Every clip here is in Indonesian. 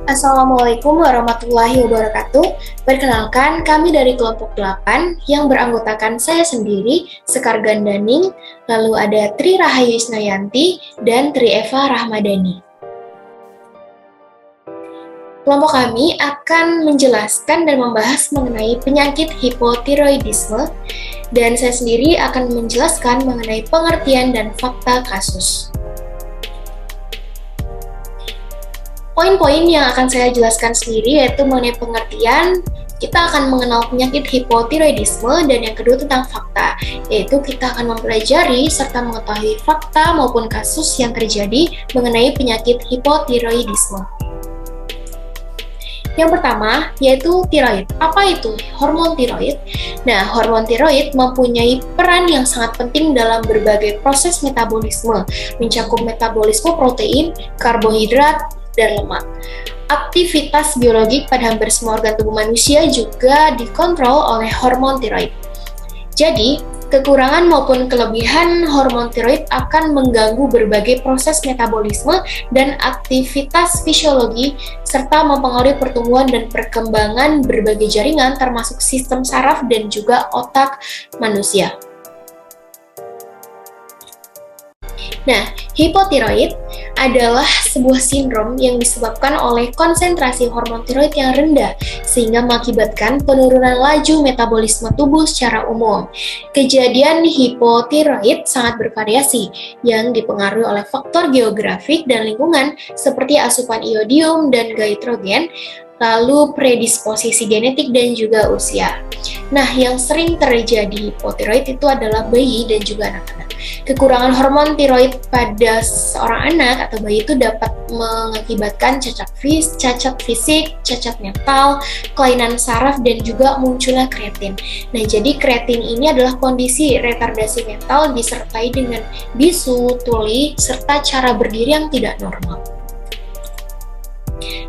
Assalamualaikum warahmatullahi wabarakatuh. Perkenalkan, kami dari kelompok 8 yang beranggotakan saya sendiri, Sekar Gandaning, lalu ada Tri Rahayu Isnayanti, dan Tri Eva Rahmadani. Kelompok kami akan menjelaskan dan membahas mengenai penyakit hipotiroidisme, dan saya sendiri akan menjelaskan mengenai pengertian dan fakta kasus. Poin-poin yang akan saya jelaskan sendiri yaitu mengenai pengertian, kita akan mengenal penyakit hipotiroidisme, dan yang kedua tentang fakta, yaitu kita akan mempelajari serta mengetahui fakta maupun kasus yang terjadi mengenai penyakit hipotiroidisme. Yang pertama, yaitu tiroid. Apa itu hormon tiroid? Nah, hormon tiroid mempunyai peran yang sangat penting dalam berbagai proses metabolisme, mencakup metabolisme protein, karbohidrat, dan lemak. Aktivitas biologik pada hampir semua organ tubuh manusia juga dikontrol oleh hormon tiroid. Jadi, kekurangan maupun kelebihan hormon tiroid akan mengganggu berbagai proses metabolisme dan aktivitas fisiologi, serta mempengaruhi pertumbuhan dan perkembangan berbagai jaringan termasuk sistem saraf dan juga otak manusia. Nah, hipotiroid adalah sebuah sindrom yang disebabkan oleh konsentrasi hormon tiroid yang rendah, sehingga mengakibatkan penurunan laju metabolisme tubuh secara umum. Kejadian hipotiroid sangat bervariasi, yang dipengaruhi oleh faktor geografik dan lingkungan, seperti asupan iodium dan goitrogen, lalu predisposisi genetik dan juga usia. Nah, yang sering terjadi hipotiroid itu adalah bayi dan juga anak-anak. Kekurangan hormon tiroid pada seorang anak atau bayi itu dapat mengakibatkan cacat fisik, cacat mental, kelainan saraf, dan juga munculnya kreatin. Nah, jadi kreatin ini adalah kondisi retardasi mental disertai dengan bisu, tuli, serta cara berdiri yang tidak normal.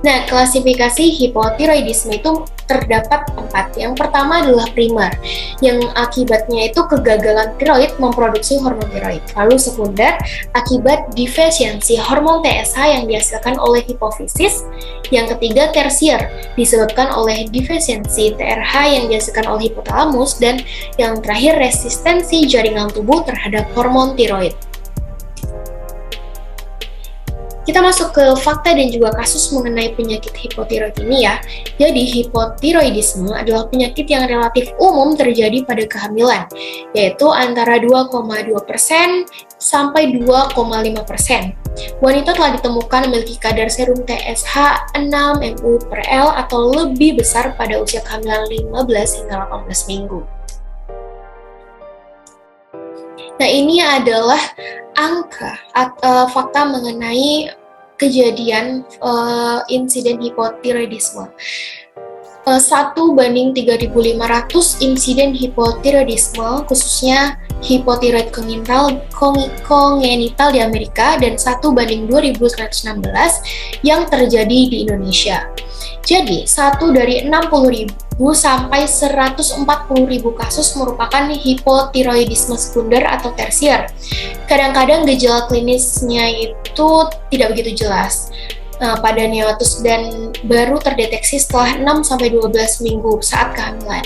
Nah, klasifikasi hipotiroidisme itu terdapat 4. Yang pertama adalah primer, yang akibatnya itu kegagalan tiroid memproduksi hormon tiroid. Lalu sekunder, akibat defisiensi hormon TSH yang dihasilkan oleh hipofisis. Yang ketiga, tersier, disebabkan oleh defisiensi TRH yang dihasilkan oleh hipotalamus. Dan yang terakhir, resistensi jaringan tubuh terhadap hormon tiroid. Kita masuk ke fakta dan juga kasus mengenai penyakit hipotiroid ini ya. Jadi, hipotiroidisme adalah penyakit yang relatif umum terjadi pada kehamilan, yaitu antara 2,2% sampai 2,5%. Wanita telah ditemukan memiliki kadar serum TSH 6 mU/L atau lebih besar pada usia kehamilan 15 hingga 18 minggu. Nah, ini adalah angka fakta mengenai kejadian insiden hipotiroidisme. 1/3.500 insiden hipotiroidisme, khususnya hipotiroid kongenital di Amerika, dan 1/2.116 yang terjadi di Indonesia. Jadi, 1 dari 60.000 sampai 140.000 kasus merupakan hipotiroidisme sekunder atau tersier. Kadang-kadang gejala klinisnya itu tidak begitu jelas pada neonatus dan baru terdeteksi setelah 6-12 minggu saat kehamilan.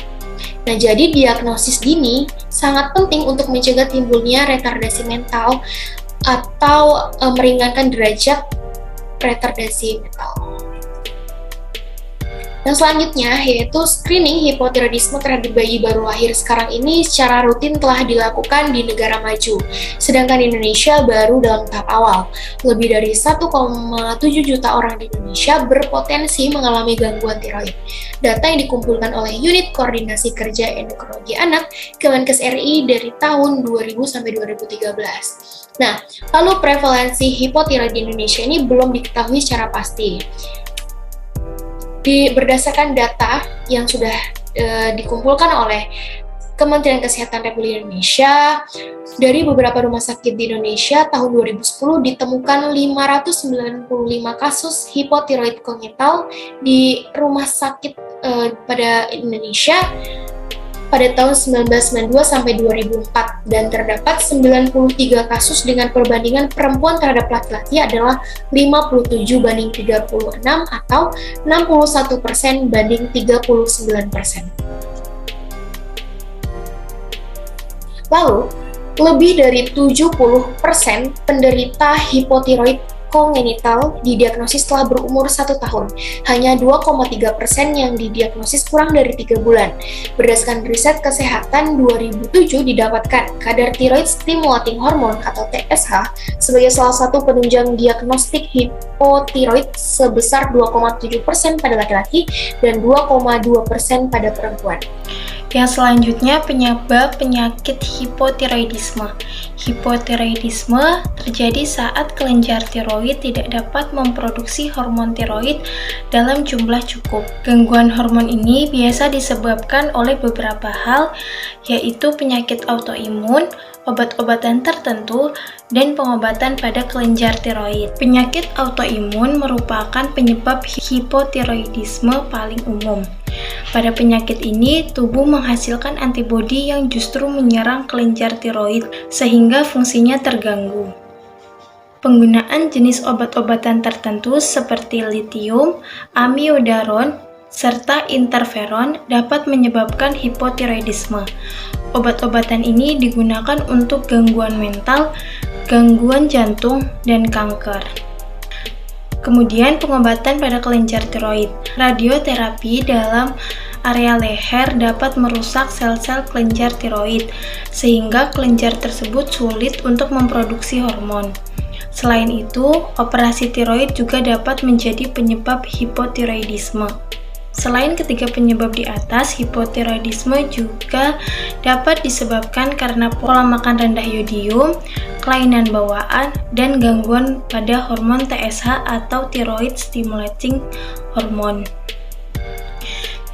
Nah, jadi diagnosis dini sangat penting untuk mencegah timbulnya retardasi mental atau meringankan derajat retardasi mental. Yang selanjutnya yaitu screening hipotiroidisme terhadap bayi baru lahir sekarang ini secara rutin telah dilakukan di negara maju, sedangkan di Indonesia baru dalam tahap awal. Lebih dari 1,7 juta orang di Indonesia berpotensi mengalami gangguan tiroid. Data yang dikumpulkan oleh Unit Koordinasi Kerja Endokrinologi Anak Kemenkes RI dari tahun 2000 sampai 2013. Nah, lalu prevalensi hipotiroid di Indonesia ini belum diketahui secara pasti. Berdasarkan data yang sudah dikumpulkan oleh Kementerian Kesehatan Republik Indonesia, dari beberapa rumah sakit di Indonesia tahun 2010 ditemukan 595 kasus hipotiroid kongenital di rumah sakit pada Indonesia, pada tahun 1992 sampai 2004 dan terdapat 93 kasus dengan perbandingan perempuan terhadap laki-laki adalah 57 banding 36 atau 61% banding 39%. Lalu, lebih dari 70% penderita hipotiroid kongenital didiagnosis setelah berumur 1 tahun. Hanya 2,3% yang didiagnosis kurang dari 3 bulan. Berdasarkan riset kesehatan 2007 didapatkan kadar thyroid stimulating hormone atau TSH sebagai salah satu penunjang diagnostik hipotiroid sebesar 2,7% pada laki-laki dan 2,2% pada perempuan. Yang selanjutnya penyebab penyakit hipotiroidisme. Hipotiroidisme terjadi saat kelenjar tiroid tidak dapat memproduksi hormon tiroid dalam jumlah cukup. Gangguan hormon ini biasa disebabkan oleh beberapa hal, yaitu penyakit autoimun, obat-obatan tertentu, dan pengobatan pada kelenjar tiroid. Penyakit autoimun merupakan penyebab hipotiroidisme paling umum. Pada penyakit ini, tubuh menghasilkan antibodi yang justru menyerang kelenjar tiroid sehingga fungsinya terganggu. Penggunaan jenis obat-obatan tertentu seperti litium, amiodaron, serta interferon dapat menyebabkan hipotiroidisme. Obat-obatan ini digunakan untuk gangguan mental, gangguan jantung, dan kanker. Kemudian pengobatan pada kelenjar tiroid. Radioterapi dalam area leher dapat merusak sel-sel kelenjar tiroid, sehingga kelenjar tersebut sulit untuk memproduksi hormon. Selain itu, operasi tiroid juga dapat menjadi penyebab hipotiroidisme. Selain ketiga penyebab di atas, hipotiroidisme juga dapat disebabkan karena pola makan rendah yodium, kelainan bawaan, dan gangguan pada hormon TSH atau thyroid stimulating hormone.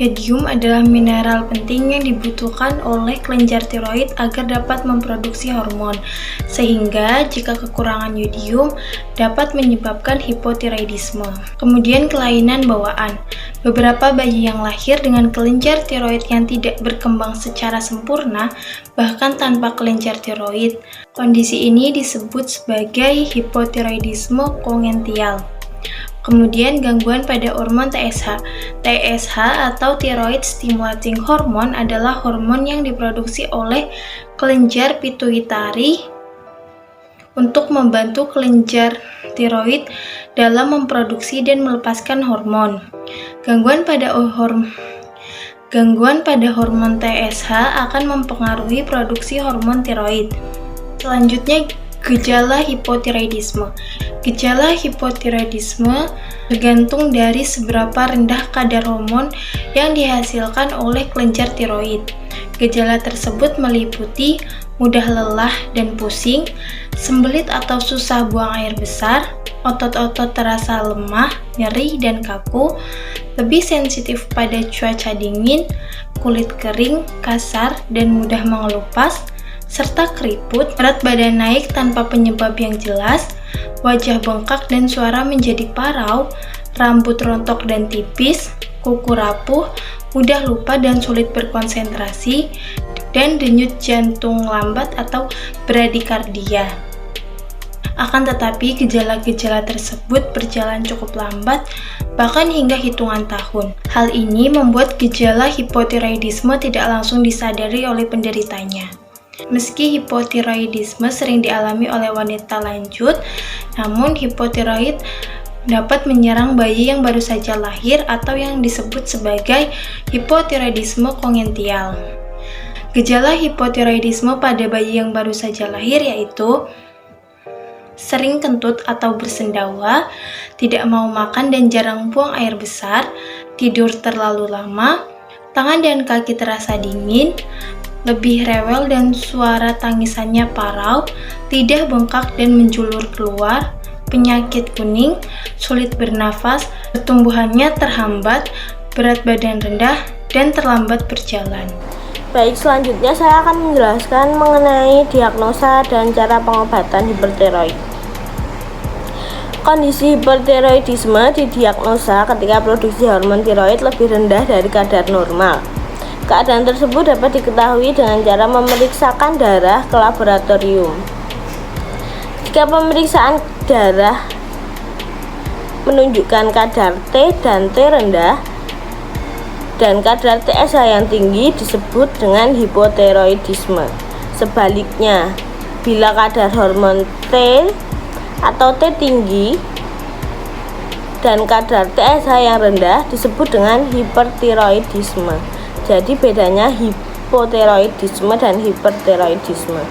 Yodium adalah mineral penting yang dibutuhkan oleh kelenjar tiroid agar dapat memproduksi hormon, sehingga jika kekurangan yodium dapat menyebabkan hipotiroidisme. Kemudian kelainan bawaan. Beberapa bayi yang lahir dengan kelenjar tiroid yang tidak berkembang secara sempurna, bahkan tanpa kelenjar tiroid. Kondisi ini disebut sebagai hipotiroidisme kongenital. Kemudian gangguan pada hormon TSH. TSH atau thyroid stimulating hormone adalah hormon yang diproduksi oleh kelenjar pituitari untuk membantu kelenjar tiroid dalam memproduksi dan melepaskan hormon. Gangguan pada hormon TSH akan mempengaruhi produksi hormon tiroid. Selanjutnya, gejala hipotiroidisme. Gejala hipotiroidisme tergantung dari seberapa rendah kadar hormon yang dihasilkan oleh kelenjar tiroid. Gejala tersebut meliputi mudah lelah dan pusing, sembelit atau susah buang air besar, otot-otot terasa lemah, nyeri, dan kaku, lebih sensitif pada cuaca dingin, kulit kering, kasar, dan mudah mengelupas, serta keriput, berat badan naik tanpa penyebab yang jelas, wajah bengkak dan suara menjadi parau, rambut rontok dan tipis, kuku rapuh, mudah lupa dan sulit berkonsentrasi, dan denyut jantung lambat atau bradikardia. Akan tetapi, gejala-gejala tersebut berjalan cukup lambat, bahkan hingga hitungan tahun. Hal ini membuat gejala hipotiroidisme tidak langsung disadari oleh penderitanya. Meski hipotiroidisme sering dialami oleh wanita lanjut, namun hipotiroid dapat menyerang bayi yang baru saja lahir atau yang disebut sebagai hipotiroidisme kongenital. Gejala hipotiroidisme pada bayi yang baru saja lahir yaitu sering kentut atau bersendawa, tidak mau makan dan jarang buang air besar, tidur terlalu lama, tangan dan kaki terasa dingin, lebih rewel dan suara tangisannya parau, lidah bengkak dan menjulur keluar, penyakit kuning, sulit bernafas, pertumbuhannya terhambat, berat badan rendah, dan terlambat berjalan. Baik, selanjutnya saya akan menjelaskan mengenai diagnosa dan cara pengobatan hipertiroid. Kondisi hipertiroidisme didiagnosa ketika produksi hormon tiroid lebih rendah dari kadar normal. Keadaan tersebut dapat diketahui dengan cara memeriksakan darah ke laboratorium. Jika pemeriksaan darah menunjukkan kadar T dan T rendah dan kadar TSH yang tinggi, disebut dengan hipotiroidisme. Sebaliknya, bila kadar hormon T atau T tinggi dan kadar TSH yang rendah, disebut dengan hipertiroidisme. Jadi bedanya hipotiroidisme dan hipertiroidisme.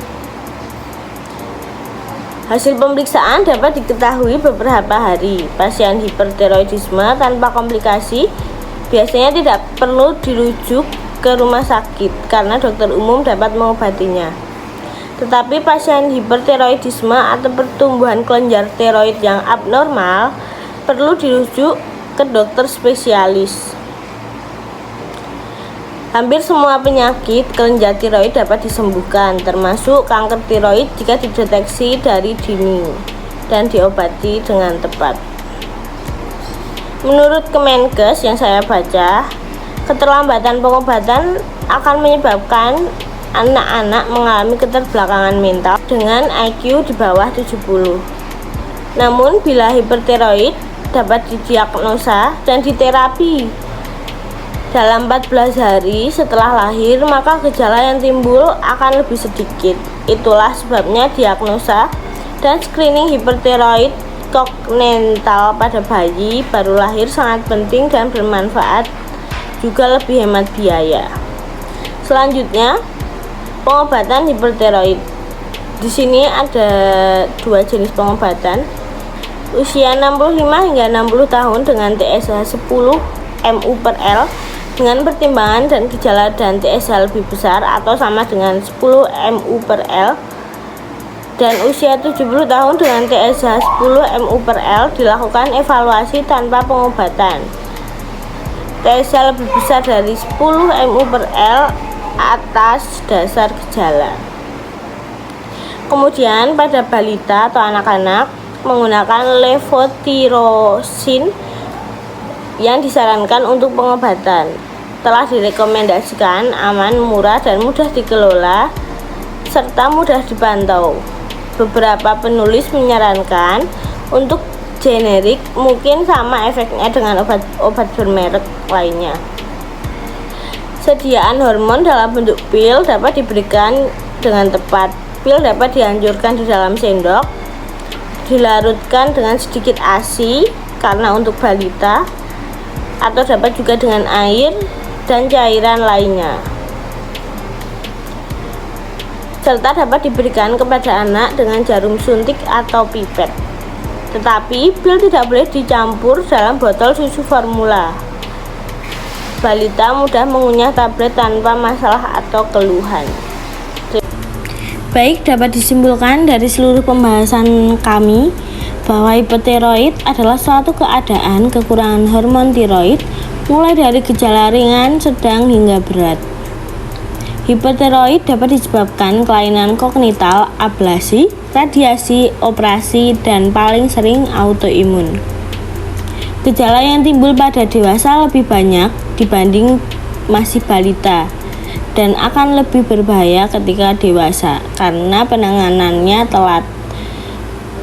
Hasil pemeriksaan dapat diketahui beberapa hari. Pasien hipertiroidisme tanpa komplikasi biasanya tidak perlu dirujuk ke rumah sakit karena dokter umum dapat mengobatinya. Tetapi pasien hipertiroidisme atau pertumbuhan kelenjar tiroid yang abnormal perlu dirujuk ke dokter spesialis. Hampir semua penyakit kelenjar tiroid dapat disembuhkan, termasuk kanker tiroid jika dideteksi dari dini dan diobati dengan tepat. Menurut Kemenkes yang saya baca, keterlambatan pengobatan akan menyebabkan anak-anak mengalami keterbelakangan mental dengan IQ di bawah 70. Namun bila hipertiroid dapat didiagnosa dan diterapi dalam 14 hari setelah lahir, maka gejala yang timbul akan lebih sedikit. Itulah sebabnya diagnosa dan screening hipertiroid kongenital pada bayi baru lahir sangat penting dan bermanfaat, juga lebih hemat biaya. Selanjutnya, pengobatan hipertiroid. Di sini ada dua jenis pengobatan. Usia 65 hingga 60 tahun dengan TSH 10 mU/L dengan pertimbangan dan gejala dan TSH lebih besar atau sama dengan 10 mU/L, dan usia 70 tahun dengan TSH 10 mU/L dilakukan evaluasi tanpa pengobatan. TSH lebih besar dari 10 mU/L atas dasar gejala. Kemudian pada balita atau anak-anak menggunakan levotiroxin yang disarankan untuk pengobatan. Telah direkomendasikan aman, murah, dan mudah dikelola serta mudah dipantau. Beberapa penulis menyarankan untuk generik, mungkin sama efeknya dengan obat bermerek lainnya. Sediaan hormon dalam bentuk pil dapat diberikan dengan tepat. Pil dapat dianjurkan di dalam sendok, dilarutkan dengan sedikit ASI karena untuk balita, atau dapat juga dengan air dan cairan lainnya, serta dapat diberikan kepada anak dengan jarum suntik atau pipet. Tetapi pil tidak boleh dicampur dalam botol susu formula. Balita mudah mengunyah tablet tanpa masalah atau keluhan. Baik, dapat disimpulkan dari seluruh pembahasan kami bahwa hipotiroid adalah suatu keadaan kekurangan hormon tiroid mulai dari gejala ringan, sedang hingga berat. Hipotiroid dapat disebabkan kelainan kognital, ablasi, radiasi, operasi, dan paling sering autoimun. Gejala yang timbul pada dewasa lebih banyak dibanding masih balita dan akan lebih berbahaya ketika dewasa karena penanganannya telat.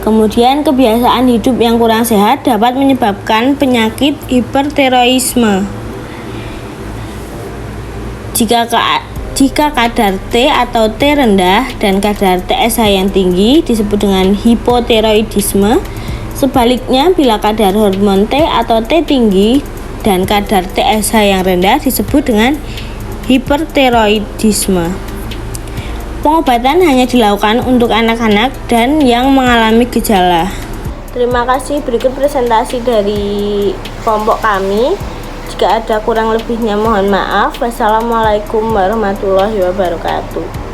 Kemudian kebiasaan hidup yang kurang sehat dapat menyebabkan penyakit hipertiroidisme. Jika kadar T atau T rendah dan kadar TSH yang tinggi disebut dengan hipotiroidisme. Sebaliknya, bila kadar hormon T atau T tinggi dan kadar TSH yang rendah disebut dengan hipertiroidisme. Pengobatan hanya dilakukan untuk anak-anak dan yang mengalami gejala. Terima kasih. Berikut presentasi dari kelompok kami. Jika ada kurang lebihnya mohon maaf. Wassalamualaikum warahmatullahi wabarakatuh.